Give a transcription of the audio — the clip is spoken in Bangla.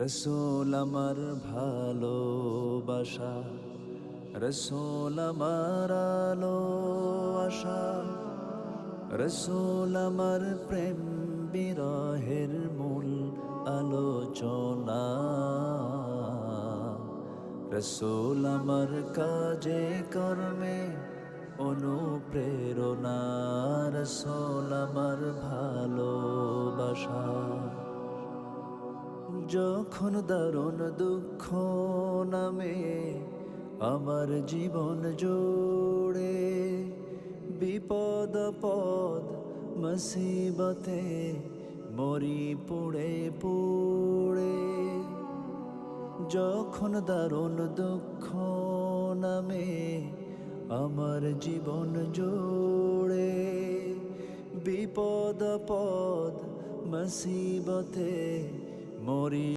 রসূল আমার ভালোবাসা, রসূল আমার আলো আশা, রসূল আমার প্রেম বিরহের মূল আলোচনা। রসূল আমার কাজে কর্মে অনুপ্রেরণা, রসূল আমার ভালোবাসা। যখন দারুণ দুঃখ নামে আমার জীবন জুড়ে, বিপদ পদ মুসিবতে মরি পুড়ে পুড়ে। যখন দারুণ দুঃখ নামে আমার জীবন জুড়ে, বিপদ পদ মুসিবতে মরি